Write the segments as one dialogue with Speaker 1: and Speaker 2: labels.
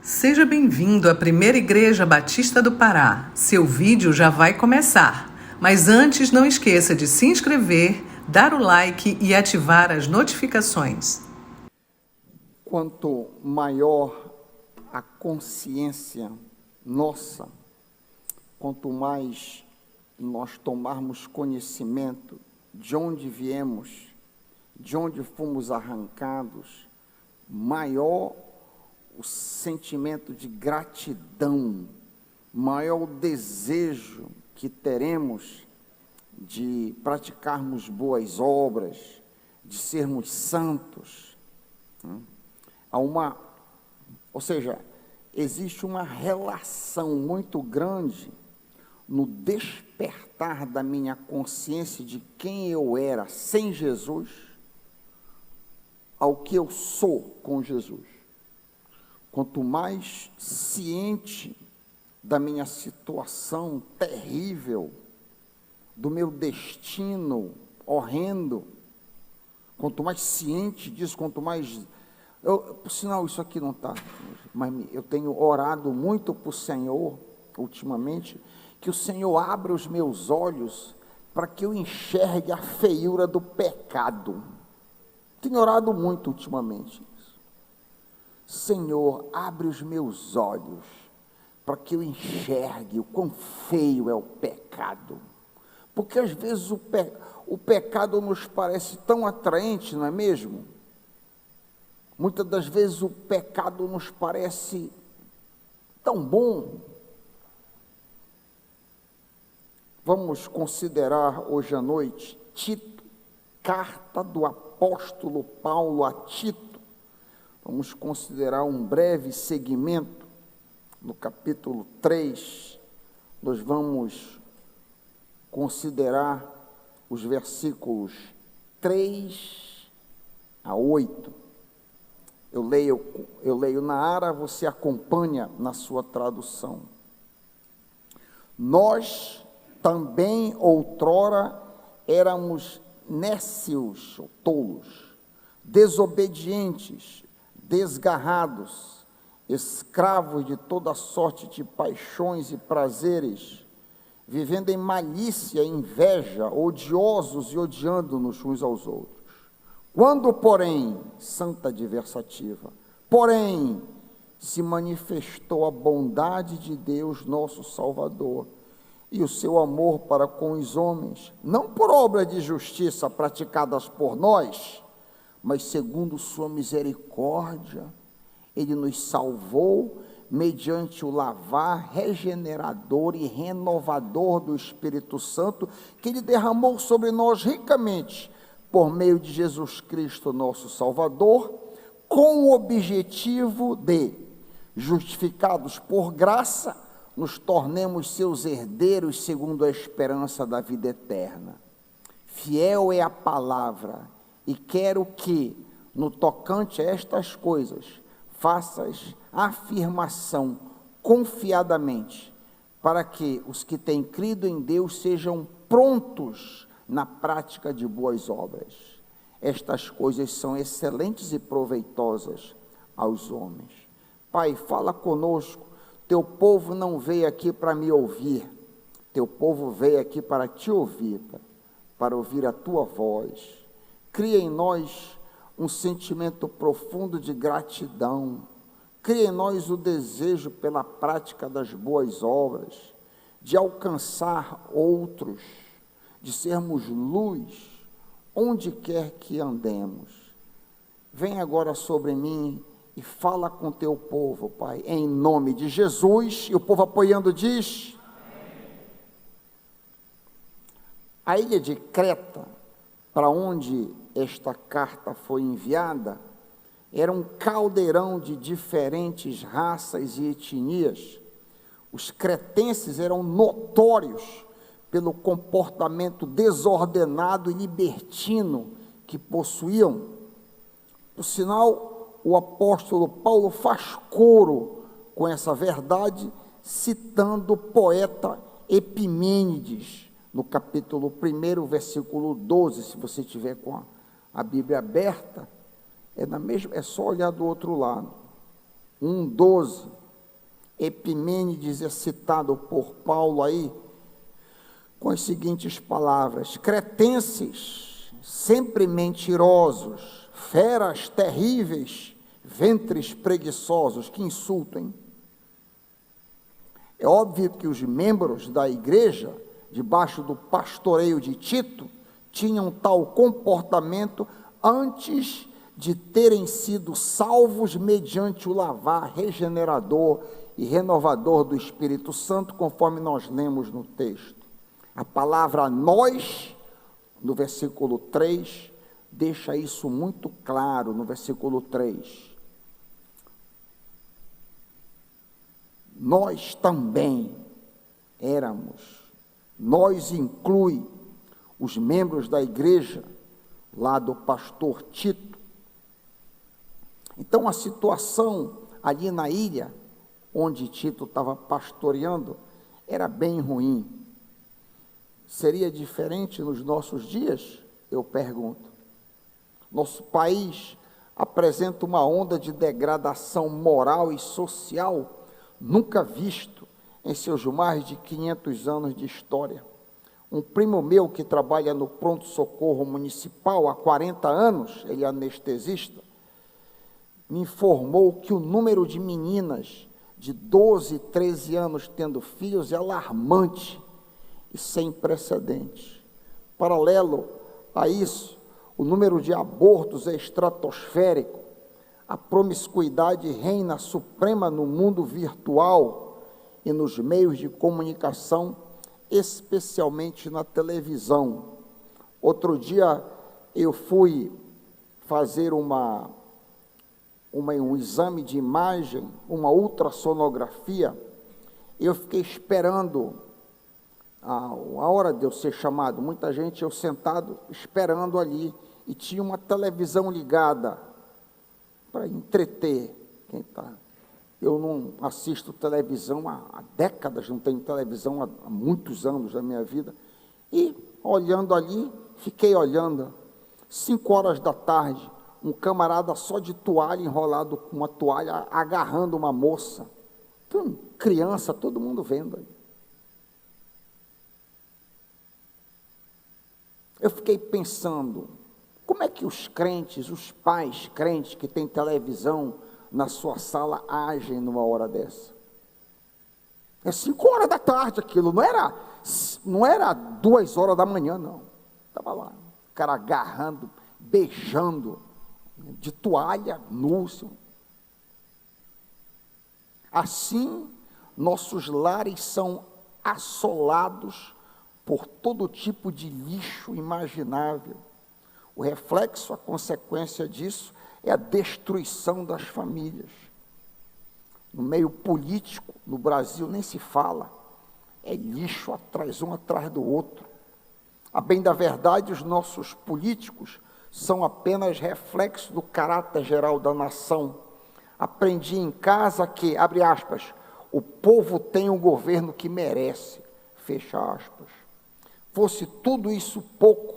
Speaker 1: Seja bem-vindo à Primeira Igreja Batista do Pará. Seu vídeo já vai começar. Mas antes, não esqueça de se inscrever, dar o like e ativar as notificações.
Speaker 2: Quanto maior a consciência nossa, quanto mais nós tomarmos conhecimento de onde viemos, de onde fomos arrancados, maior o sentimento de gratidão, maior o desejo que teremos de praticarmos boas obras, de sermos santos. Ou seja, existe uma relação muito grande no despertar da minha consciência de quem eu era sem Jesus, ao que eu sou com Jesus. Quanto mais ciente da minha situação terrível, do meu destino horrendo, quanto mais ciente disso, quanto mais... por sinal, isso aqui não está, mas eu tenho orado muito para o Senhor, ultimamente, que o Senhor abra os meus olhos para que eu enxergue a feiura do pecado. Tenho orado muito ultimamente. Senhor, abre os meus olhos para que eu enxergue o quão feio é o pecado. Porque às vezes o pecado nos parece tão atraente, não é mesmo? Muitas das vezes o pecado nos parece tão bom. Vamos considerar hoje à noite Tito, carta do apóstolo Paulo a Tito. Vamos considerar um breve segmento. No capítulo 3, nós vamos considerar os versículos 3 a 8. Eu leio na Ara, você acompanha na sua tradução. Nós também outrora éramos nécios, ou tolos, desobedientes, desgarrados, escravos de toda sorte de paixões e prazeres, vivendo em malícia e inveja, odiosos e odiando-nos uns aos outros. Quando, porém, santa adversativa, porém, se manifestou a bondade de Deus, nosso Salvador, e o seu amor para com os homens, não por obra de justiça praticadas por nós, mas segundo sua misericórdia, ele nos salvou mediante o lavar regenerador e renovador do Espírito Santo, que ele derramou sobre nós ricamente, por meio de Jesus Cristo, nosso Salvador, com o objetivo de, justificados por graça, nos tornemos seus herdeiros segundo a esperança da vida eterna. Fiel é a palavra, e quero que, no tocante a estas coisas, faças afirmação confiadamente, para que os que têm crido em Deus sejam prontos na prática de boas obras. Estas coisas são excelentes e proveitosas aos homens. Pai, fala conosco. Teu povo não veio aqui para me ouvir, teu povo veio aqui para te ouvir, para ouvir a tua voz. Cria em nós um sentimento profundo de gratidão, cria em nós o desejo pela prática das boas obras, de alcançar outros, de sermos luz, onde quer que andemos. Vem agora sobre mim e fala com teu povo, Pai, em nome de Jesus. E o povo apoiando diz: amém. A ilha de Creta, para onde esta carta foi enviada, era um caldeirão de diferentes raças e etnias. Os cretenses eram notórios pelo comportamento desordenado e libertino que possuíam. Por sinal, o apóstolo Paulo faz coro com essa verdade, citando o poeta Epimênides, no capítulo 1, versículo 12, se você tiver com a Bíblia aberta, é só olhar do outro lado. 1:12. Epimênides é citado por Paulo aí com as seguintes palavras: cretenses, sempre mentirosos, feras terríveis, ventres preguiçosos. Que insulto, hein? É óbvio que os membros da igreja, debaixo do pastoreio de Tito, tinham tal comportamento antes de terem sido salvos mediante o lavar regenerador e renovador do Espírito Santo, conforme nós lemos no texto. A palavra nós, no versículo 3, deixa isso muito claro, no versículo 3. Nós também éramos, nós inclui os membros da igreja, lá do pastor Tito. Então a situação ali na ilha, onde Tito estava pastoreando, era bem ruim. Seria diferente nos nossos dias? Eu pergunto. Nosso país apresenta uma onda de degradação moral e social nunca visto em seus mais de 500 anos de história. Um primo meu que trabalha no pronto-socorro municipal há 40 anos, ele é anestesista, me informou que o número de meninas de 12, 13 anos tendo filhos é alarmante e sem precedentes. Paralelo a isso, o número de abortos é estratosférico. A promiscuidade reina suprema no mundo virtual e nos meios de comunicação, especialmente na televisão. Outro dia eu fui fazer um exame de imagem, uma ultrassonografia. Eu fiquei esperando a hora de eu ser chamado, muita gente, eu sentado esperando ali, e tinha uma televisão ligada para entreter quem está. Eu não assisto televisão há décadas, não tenho televisão há muitos anos da minha vida, e olhando ali, fiquei olhando. 5 horas da tarde, um camarada só de toalha, enrolado com uma toalha, agarrando uma moça. Então, criança, todo mundo vendo ali. Eu fiquei pensando, como é que os crentes, os pais crentes que têm televisão na sua sala agem numa hora dessa? É 5 horas da tarde aquilo, não era 2 horas da manhã, não. Estava lá, o cara agarrando, beijando, de toalha, núcio. Assim, nossos lares são assolados por todo tipo de lixo imaginável. O reflexo, a consequência disso, é a destruição das famílias. No meio político, no Brasil, nem se fala. É lixo um atrás do outro. A bem da verdade, os nossos políticos são apenas reflexo do caráter geral da nação. Aprendi em casa que, abre aspas, o povo tem o governo que merece, fecha aspas. Fosse tudo isso pouco,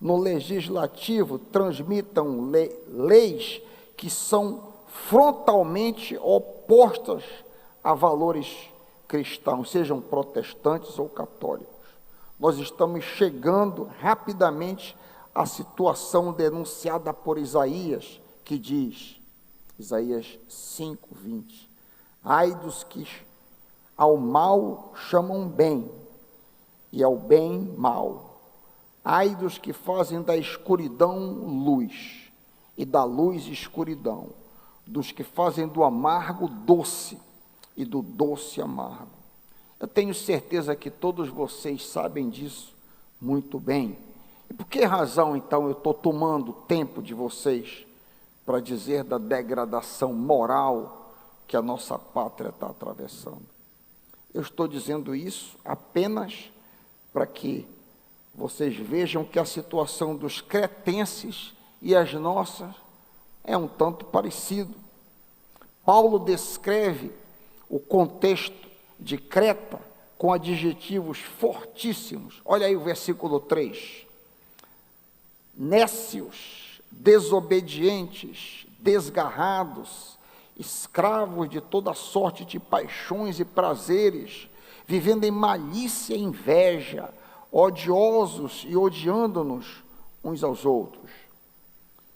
Speaker 2: no legislativo transmitam leis que são frontalmente opostas a valores cristãos, sejam protestantes ou católicos. Nós estamos chegando rapidamente à situação denunciada por Isaías, que diz, Isaías 5:20, ai dos que ao mal chamam bem, e ao bem mal. Ai dos que fazem da escuridão luz, e da luz escuridão, dos que fazem do amargo doce, e do doce amargo. Eu tenho certeza que todos vocês sabem disso muito bem. E por que razão, então, eu estou tomando tempo de vocês para dizer da degradação moral que a nossa pátria está atravessando? Eu estou dizendo isso apenas para que vocês vejam que a situação dos cretenses e as nossas é um tanto parecido. Paulo descreve o contexto de Creta com adjetivos fortíssimos. Olha aí o versículo 3. Nécios, desobedientes, desgarrados, escravos de toda sorte de paixões e prazeres, vivendo em malícia e inveja, odiosos e odiando-nos uns aos outros.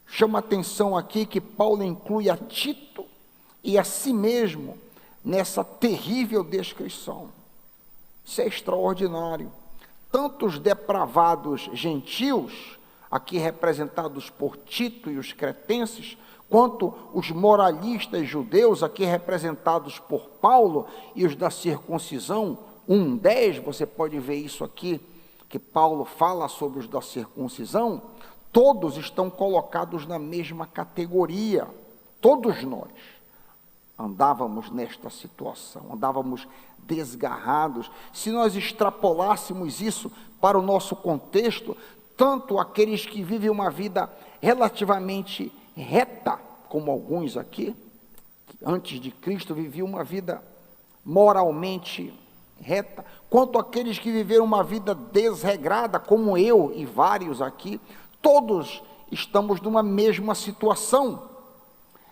Speaker 2: Chama a atenção aqui que Paulo inclui a Tito e a si mesmo nessa terrível descrição. Isso é extraordinário. Tanto os depravados gentios, aqui representados por Tito e os cretenses, quanto os moralistas judeus, aqui representados por Paulo, e os da circuncisão, 1:10, você pode ver isso aqui, que Paulo fala sobre os da circuncisão, todos estão colocados na mesma categoria. Todos nós andávamos nesta situação, andávamos desgarrados. Se nós extrapolássemos isso para o nosso contexto, tanto aqueles que vivem uma vida relativamente reta, como alguns aqui, que antes de Cristo viviam uma vida moralmente reta, quanto aqueles que viveram uma vida desregrada, como eu e vários aqui, todos estamos numa mesma situação.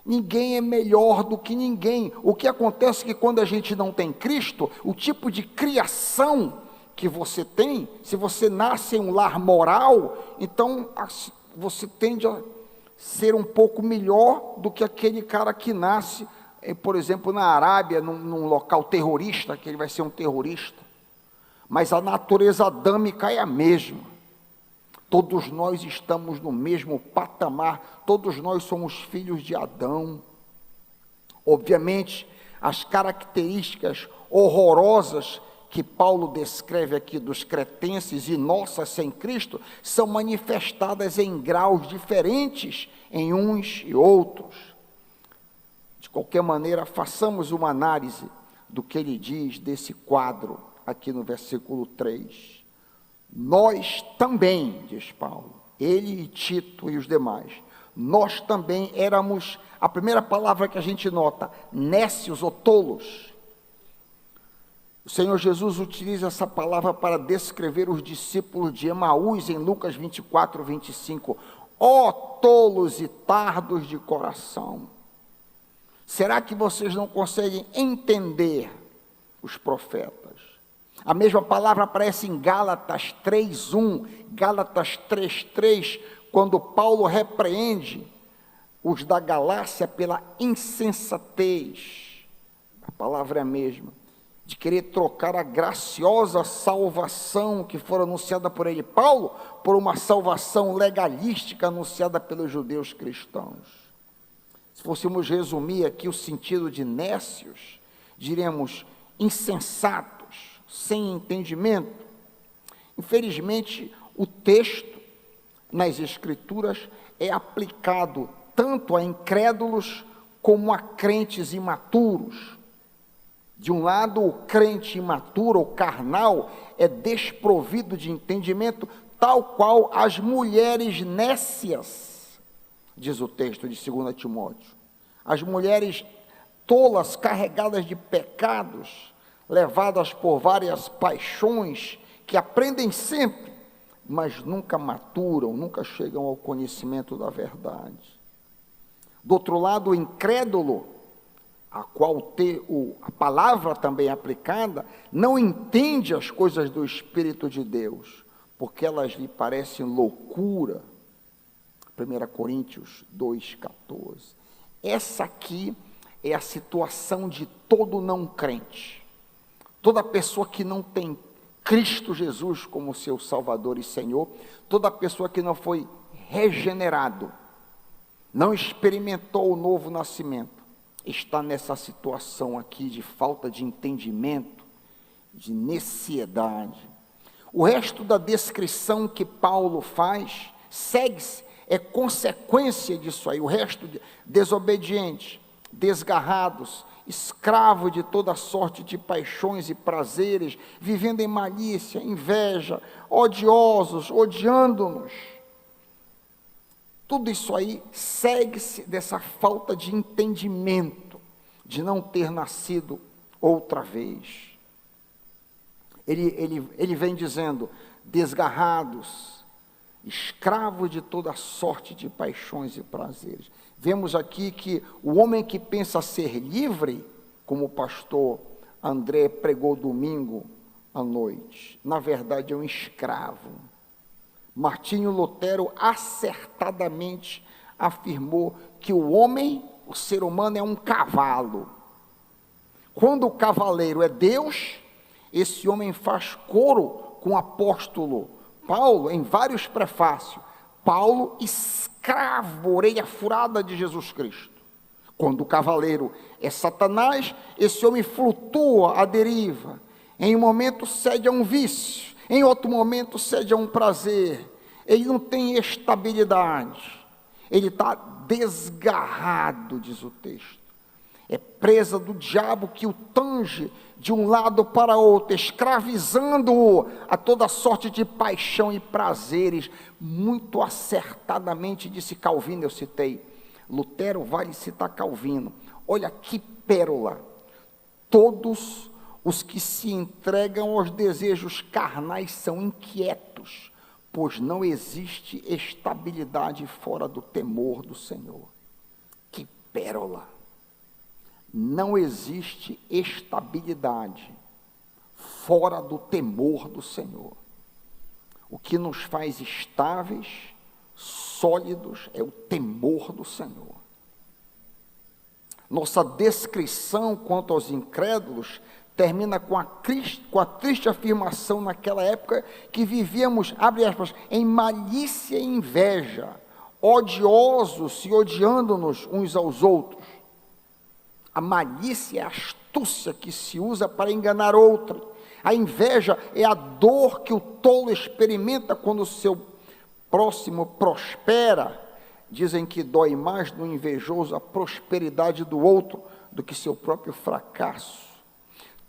Speaker 2: Ninguém é melhor do que ninguém. O que acontece é que quando a gente não tem Cristo, o tipo de criação que você tem, se você nasce em um lar moral, então você tende a ser um pouco melhor do que aquele cara que nasce, por exemplo, na Arábia, num local terrorista, que ele vai ser um terrorista. Mas a natureza adâmica é a mesma. Todos nós estamos no mesmo patamar, todos nós somos filhos de Adão. Obviamente, as características horrorosas que Paulo descreve aqui dos cretenses e nossas sem Cristo, são manifestadas em graus diferentes em uns e outros. De qualquer maneira, façamos uma análise do que ele diz desse quadro, aqui no versículo 3. Nós também, diz Paulo, ele e Tito e os demais, nós também éramos, a primeira palavra que a gente nota, nécios ou tolos. O Senhor Jesus utiliza essa palavra para descrever os discípulos de Emaús em Lucas 24, 25. Ó tolos e tardos de coração, será que vocês não conseguem entender os profetas? A mesma palavra aparece em Gálatas 3:1, Gálatas 3:3, quando Paulo repreende os da Galácia pela insensatez, a palavra é a mesma, de querer trocar a graciosa salvação que foi anunciada por ele, Paulo, por uma salvação legalística anunciada pelos judeus cristãos. Se fôssemos resumir aqui o sentido de nécios, diríamos insensatos, sem entendimento. Infelizmente, o texto nas Escrituras é aplicado tanto a incrédulos como a crentes imaturos. De um lado, o crente imaturo ou carnal é desprovido de entendimento, tal qual as mulheres nécias, diz o texto de 2 Timóteo. As mulheres tolas, carregadas de pecados, levadas por várias paixões, que aprendem sempre, mas nunca maturam, nunca chegam ao conhecimento da verdade. Do outro lado, o incrédulo, a qual a palavra também é aplicada, não entende as coisas do Espírito de Deus, porque elas lhe parecem loucura. 1 Coríntios 2,14. Essa aqui é a situação de todo não crente. Toda pessoa que não tem Cristo Jesus como seu Salvador e Senhor, toda pessoa que não foi regenerado, não experimentou o novo nascimento, está nessa situação aqui de falta de entendimento, de neciedade. O resto da descrição que Paulo faz, segue-se, é consequência disso aí. O resto, desobediente, desgarrados, escravo de toda sorte de paixões e prazeres, vivendo em malícia, inveja, odiosos, odiando-nos. Tudo isso aí segue-se dessa falta de entendimento, de não ter nascido outra vez. Ele vem dizendo, desgarrados, escravo de toda sorte de paixões e prazeres. Vemos aqui que o homem que pensa ser livre, como o pastor André pregou domingo à noite, na verdade é um escravo. Martinho Lutero acertadamente afirmou que o homem, o ser humano, é um cavalo. Quando o cavaleiro é Deus, esse homem faz coro com o apóstolo Paulo, em vários prefácios. Paulo, escravo, orelha furada de Jesus Cristo. Quando o cavaleiro é Satanás, esse homem flutua à deriva. Em um momento cede a um vício, em outro momento cede a um prazer. Ele não tem estabilidade. Ele está desgarrado, diz o texto. É presa do diabo que o tange de um lado para outro, escravizando-o a toda sorte de paixão e prazeres. Muito acertadamente disse Calvino, eu citei. Lutero vale citar Calvino. Olha que pérola. Todos os que se entregam aos desejos carnais são inquietos, pois não existe estabilidade fora do temor do Senhor. Que pérola! Não existe estabilidade fora do temor do Senhor. O que nos faz estáveis, sólidos, é o temor do Senhor. Nossa descrição quanto aos incrédulos termina com a triste afirmação naquela época que vivíamos, abre aspas, em malícia e inveja, odiosos e odiando-nos uns aos outros. A malícia é a astúcia que se usa para enganar outro. A inveja é a dor que o tolo experimenta quando o seu próximo prospera. Dizem que dói mais no invejoso a prosperidade do outro do que seu próprio fracasso.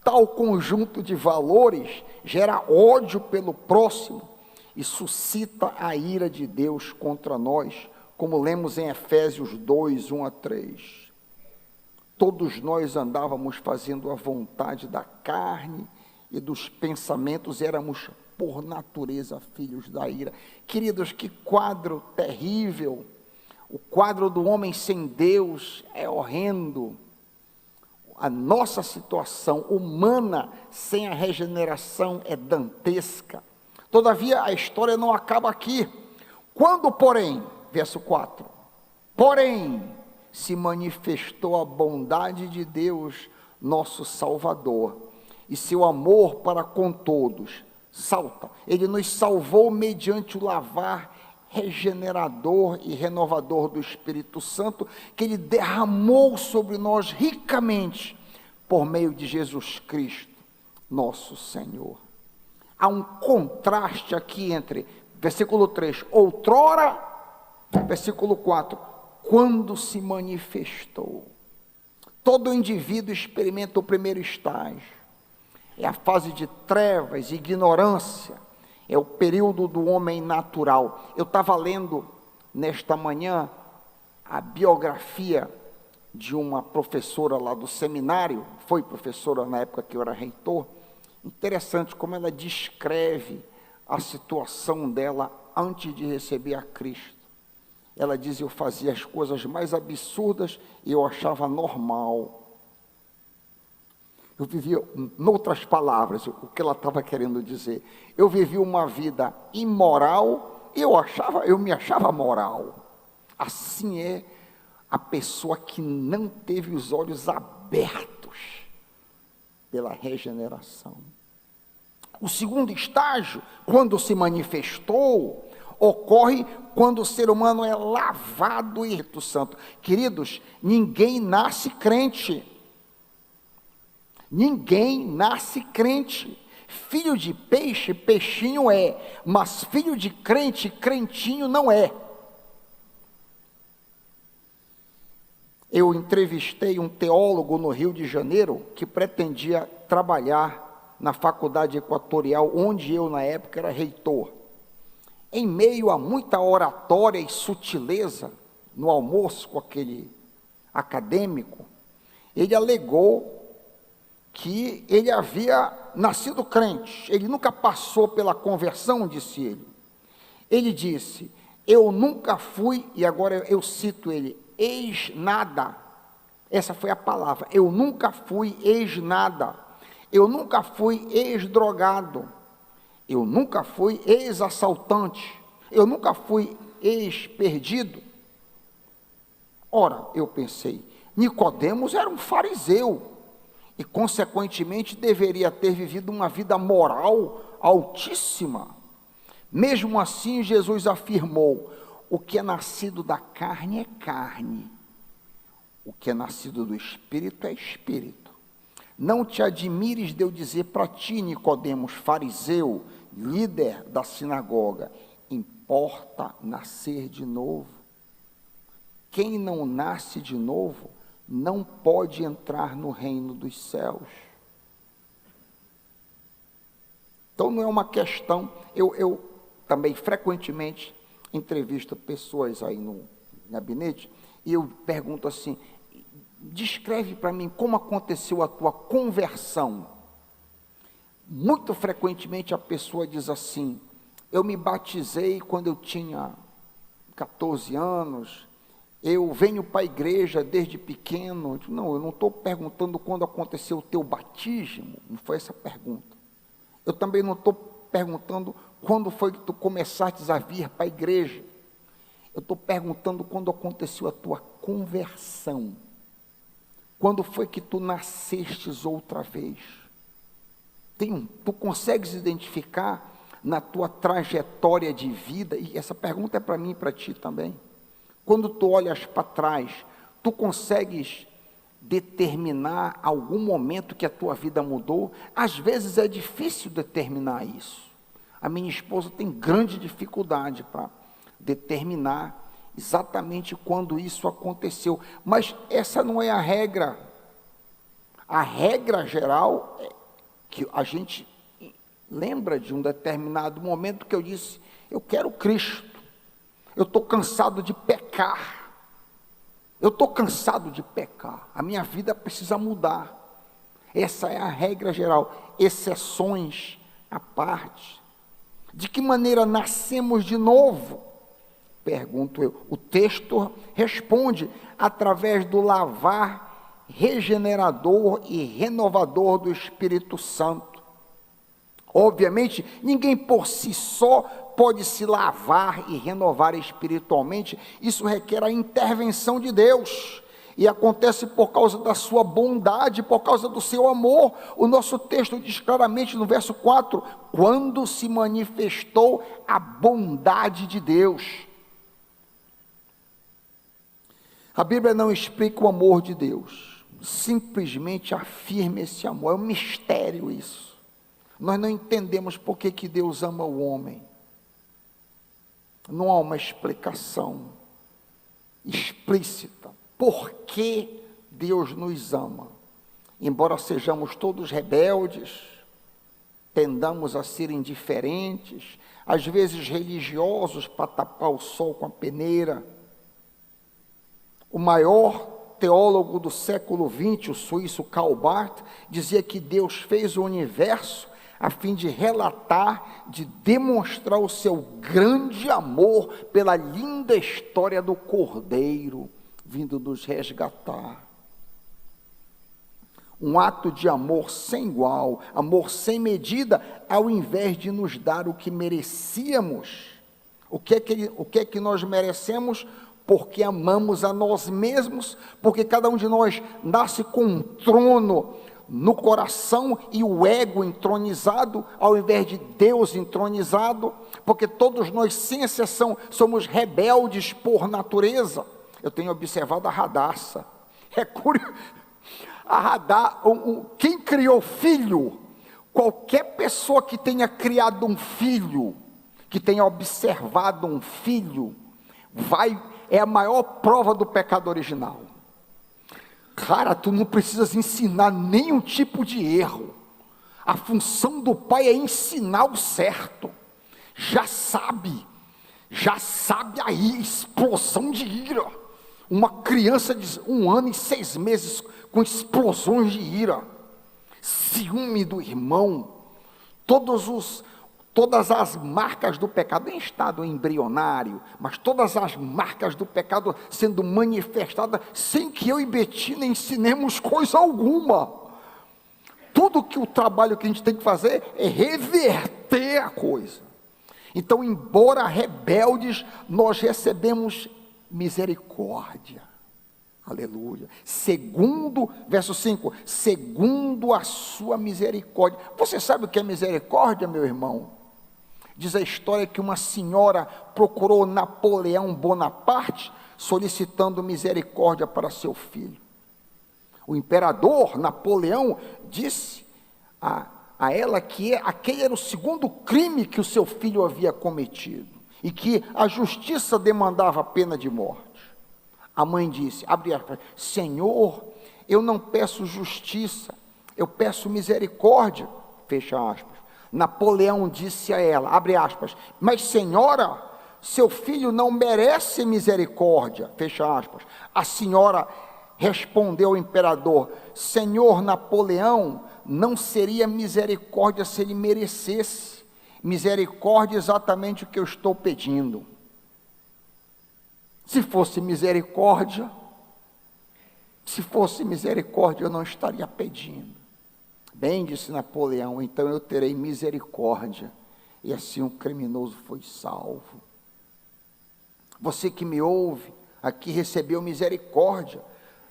Speaker 2: Tal conjunto de valores gera ódio pelo próximo e suscita a ira de Deus contra nós, como lemos em Efésios 2, 1 a 3. Todos nós andávamos fazendo a vontade da carne e dos pensamentos, éramos por natureza filhos da ira. Queridos, que quadro terrível! O quadro do homem sem Deus é horrendo. A nossa situação humana sem a regeneração é dantesca. Todavia, a história não acaba aqui. Quando, porém, verso 4, porém, se manifestou a bondade de Deus, nosso Salvador, e seu amor para com todos, ele nos salvou mediante o lavar regenerador e renovador do Espírito Santo, que Ele derramou sobre nós ricamente, por meio de Jesus Cristo, nosso Senhor. Há um contraste aqui entre, versículo 3, outrora, versículo 4, quando se manifestou. Todo indivíduo experimenta o primeiro estágio, é a fase de trevas, ignorância, é o período do homem natural. Eu estava lendo nesta manhã a biografia de uma professora lá do seminário, foi professora na época que eu era reitor. Interessante como ela descreve a situação dela antes de receber a Cristo. Ela diz: eu fazia as coisas mais absurdas e eu achava normal. Eu vivia, em outras palavras, o que ela estava querendo dizer, eu vivia uma vida imoral e eu me achava moral. Assim é a pessoa que não teve os olhos abertos pela regeneração. O segundo estágio, quando se manifestou, ocorre quando o ser humano é lavado e Espírito Santo. Queridos, ninguém nasce crente. Ninguém nasce crente. Filho de peixe, peixinho é, mas filho de crente, crentinho não é. Eu entrevistei um teólogo no Rio de Janeiro que pretendia trabalhar na Faculdade Equatorial, onde eu na época era reitor. Em meio a muita oratória e sutileza, no almoço com aquele acadêmico, ele alegou que ele havia nascido crente, ele nunca passou pela conversão, disse ele. Ele disse: eu nunca fui, e agora eu cito ele, ex nada. Essa foi a palavra. Eu nunca fui ex nada. Eu nunca fui ex-drogado. Eu nunca fui ex-assaltante. Eu nunca fui ex-perdido. Ora, eu pensei, Nicodemos era um fariseu e, consequentemente, deveria ter vivido uma vida moral altíssima. Mesmo assim, Jesus afirmou: o que é nascido da carne é carne, o que é nascido do Espírito é Espírito. Não te admires de eu dizer para ti, Nicodemos, fariseu, líder da sinagoga, importa nascer de novo. Quem não nasce de novo não pode entrar no reino dos céus. Então não é uma questão, eu também frequentemente entrevisto pessoas aí no gabinete, e eu pergunto assim: descreve para mim como aconteceu a tua conversão. Muito frequentemente a pessoa diz assim: eu me batizei quando eu tinha 14 anos, eu venho para a igreja desde pequeno. Não, eu não estou perguntando quando aconteceu o teu batismo, não foi essa a pergunta. Eu também não estou perguntando quando foi que tu começaste a vir para a igreja. Eu estou perguntando quando aconteceu a tua conversão. Quando foi que tu nascestes outra vez? Tu consegues identificar na tua trajetória de vida, e essa pergunta é para mim e para ti também. Quando tu olhas para trás, tu consegues determinar algum momento que a tua vida mudou? Às vezes é difícil determinar isso. A minha esposa tem grande dificuldade para determinar exatamente quando isso aconteceu, mas essa não é a regra. A regra geral é que a gente lembra de um determinado momento que eu disse: eu quero Cristo, eu estou cansado de pecar, a minha vida precisa mudar. Essa é a regra geral, exceções à parte. De que maneira nascemos de novo? Pergunto eu. O texto responde: através do lavar regenerador e renovador do Espírito Santo. Obviamente, ninguém por si só pode se lavar e renovar espiritualmente. Isso requer a intervenção de Deus, e acontece por causa da sua bondade, por causa do seu amor. O nosso texto diz claramente no verso 4, quando se manifestou a bondade de Deus. A Bíblia não explica o amor de Deus, simplesmente afirma esse amor. É um mistério isso. Nós não entendemos por que Deus ama o homem. Não há uma explicação explícita. Por que Deus nos ama? Embora sejamos todos rebeldes, tendamos a ser indiferentes, às vezes religiosos para tapar o sol com a peneira. O maior teólogo do século XX, o suíço Karl Barth, dizia que Deus fez o universo a fim de relatar, de demonstrar o seu grande amor pela linda história do Cordeiro vindo nos resgatar. Um ato de amor sem igual, amor sem medida, ao invés de nos dar o que merecíamos. O que é que nós merecemos? Porque amamos a nós mesmos, porque cada um de nós nasce com um trono no coração e o ego entronizado, ao invés de Deus entronizado, porque todos nós, sem exceção, somos rebeldes por natureza. Eu tenho observado a Radassa, é curioso, quem criou filho, qualquer pessoa que tenha criado um filho, que tenha observado um filho, é a maior prova do pecado original. Cara, tu não precisas ensinar nenhum tipo de erro. A função do pai é ensinar o certo. Já sabe aí, explosão de ira. Uma criança de 1 ano e 6 meses com explosões de ira, ciúme do irmão, todas as marcas do pecado, em estado embrionário, mas todas as marcas do pecado sendo manifestadas, sem que eu e Betina ensinemos coisa alguma. Tudo que o trabalho que a gente tem que fazer é reverter a coisa. Então, embora rebeldes, nós recebemos misericórdia. Aleluia. Segundo, verso 5, segundo a sua misericórdia. Você sabe o que é misericórdia, meu irmão? Diz a história que uma senhora procurou Napoleão Bonaparte, solicitando misericórdia para seu filho. O imperador Napoleão disse a ela que aquele era o segundo crime que o seu filho havia cometido, e que a justiça demandava a pena de morte. A mãe disse, abre aspas, Senhor, eu não peço justiça, eu peço misericórdia, fecha aspas. Napoleão disse a ela, abre aspas, mas senhora, seu filho não merece misericórdia, fecha aspas. A senhora respondeu ao imperador, Senhor Napoleão, não seria misericórdia se ele merecesse. Misericórdia é exatamente o que eu estou pedindo. Se fosse misericórdia, eu não estaria pedindo. Bem, disse Napoleão, então eu terei misericórdia. E assim o criminoso foi salvo. Você que me ouve, aqui recebeu misericórdia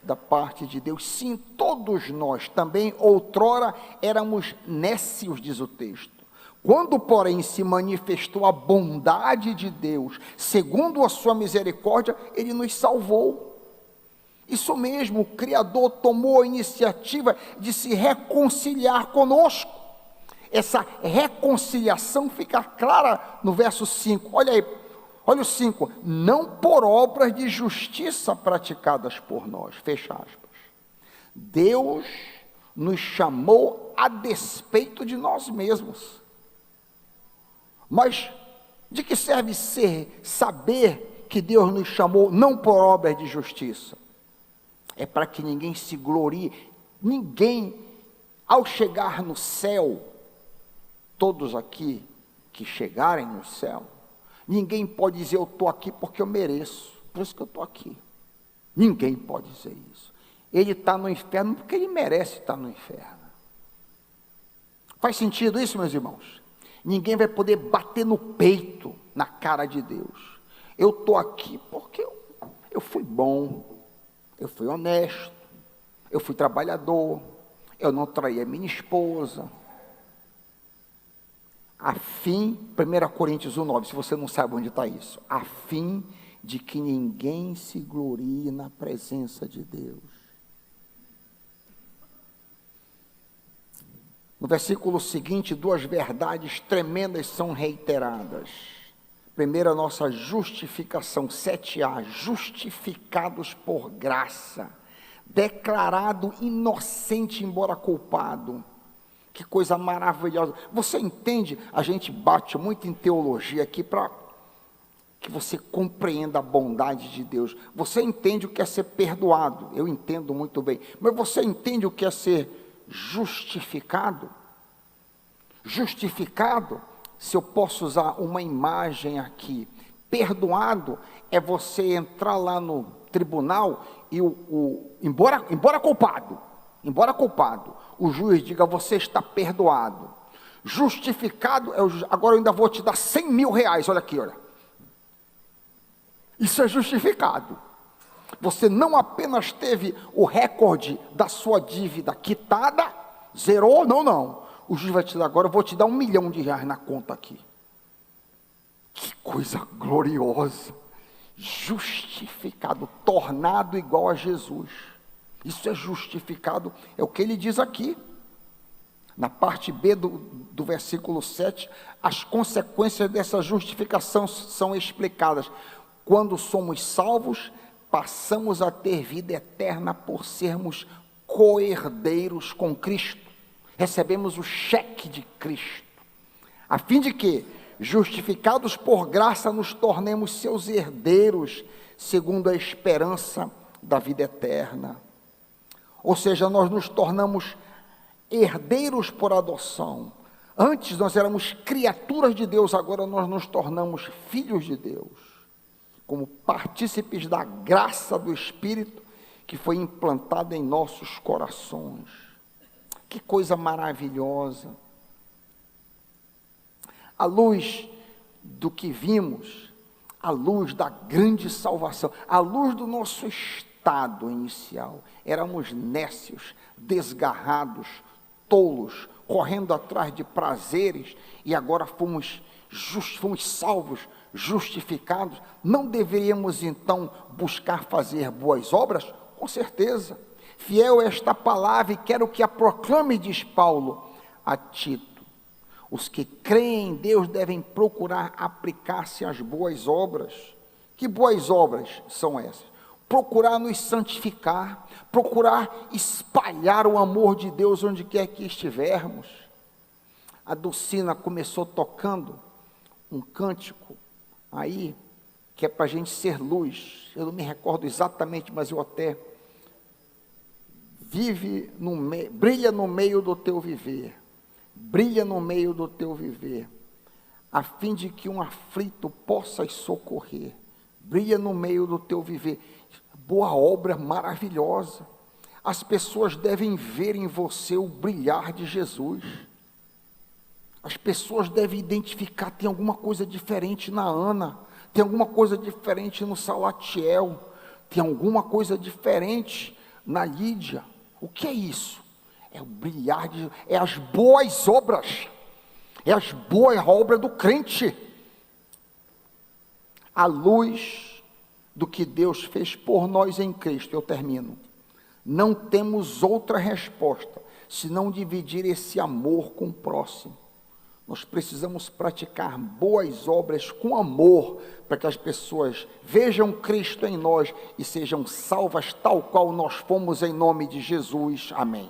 Speaker 2: da parte de Deus. Sim, todos nós também outrora éramos nécios, diz o texto. Quando, porém, se manifestou a bondade de Deus, segundo a sua misericórdia, Ele nos salvou. Isso mesmo, o Criador tomou a iniciativa de se reconciliar conosco. Essa reconciliação fica clara no verso 5, olha aí, olha o 5, não por obras de justiça praticadas por nós, fecha aspas. Deus nos chamou a despeito de nós mesmos. Mas de que serve saber que Deus nos chamou não por obras de justiça? É para que ninguém se glorie, ninguém, ao chegar no céu, todos aqui que chegarem no céu, ninguém pode dizer eu estou aqui porque eu mereço, por isso que eu estou aqui. Ninguém pode dizer isso. Ele está no inferno porque ele merece estar no inferno. Faz sentido isso, meus irmãos? Ninguém vai poder bater no peito, na cara de Deus. Eu estou aqui porque eu fui bom, eu fui honesto, eu fui trabalhador, eu não traí a minha esposa. A fim, 1 Coríntios 1,9, se você não sabe onde está isso, a fim de que ninguém se glorie na presença de Deus. No versículo seguinte, duas verdades tremendas são reiteradas. Primeiro, a nossa justificação, 7a, justificados por graça, declarado inocente, embora culpado. Que coisa maravilhosa. Você entende? A gente bate muito em teologia aqui para que você compreenda a bondade de Deus. Você entende o que é ser perdoado? Eu entendo muito bem. Mas você entende o que é ser justificado? Justificado, se eu posso usar uma imagem aqui, perdoado é você entrar lá no tribunal e embora culpado, o juiz diga você está perdoado. Justificado é agora eu ainda vou te dar 100 mil reais, olha aqui, olha. Isso é justificado. Você não apenas teve o recorde da sua dívida quitada, zerou, não. O juiz vai te dar agora, eu vou te dar 1 milhão de reais na conta aqui. Que coisa gloriosa. Justificado, tornado igual a Jesus. Isso é justificado, é o que ele diz aqui. Na parte B do versículo 7, as consequências dessa justificação são explicadas. Quando somos salvos, passamos a ter vida eterna por sermos co-herdeiros com Cristo. Recebemos o cheque de Cristo, a fim de que, justificados por graça, nos tornemos seus herdeiros, segundo a esperança da vida eterna. Ou seja, nós nos tornamos herdeiros por adoção. Antes nós éramos criaturas de Deus, agora nós nos tornamos filhos de Deus, como partícipes da graça do Espírito que foi implantada em nossos corações. Que coisa maravilhosa! À luz do que vimos, à luz da grande salvação, à luz do nosso estado inicial, éramos nécios, desgarrados, tolos, correndo atrás de prazeres, e agora fomos salvos, justificados. Não deveríamos então buscar fazer boas obras? Com certeza. Fiel é esta palavra e quero que a proclame, diz Paulo a Tito. Os que creem em Deus devem procurar aplicar-se às boas obras. Que boas obras são essas? Procurar nos santificar, procurar espalhar o amor de Deus onde quer que estivermos. A Dulcina começou tocando um cântico aí, que é para a gente ser luz. Eu não me recordo exatamente, mas eu até brilha no meio do teu viver, brilha no meio do teu viver, a fim de que um aflito possas socorrer, brilha no meio do teu viver. Boa obra, maravilhosa. As pessoas devem ver em você o brilhar de Jesus. As pessoas devem identificar, tem alguma coisa diferente na Ana, tem alguma coisa diferente no Salatiel, tem alguma coisa diferente na Lídia. O que é isso? É o brilhar de Jesus, é as boas obras, é as boas obras do crente. A luz do que Deus fez por nós em Cristo, eu termino. Não temos outra resposta, senão dividir esse amor com o próximo. Nós precisamos praticar boas obras com amor, para que as pessoas vejam Cristo em nós e sejam salvas tal qual nós fomos, em nome de Jesus. Amém.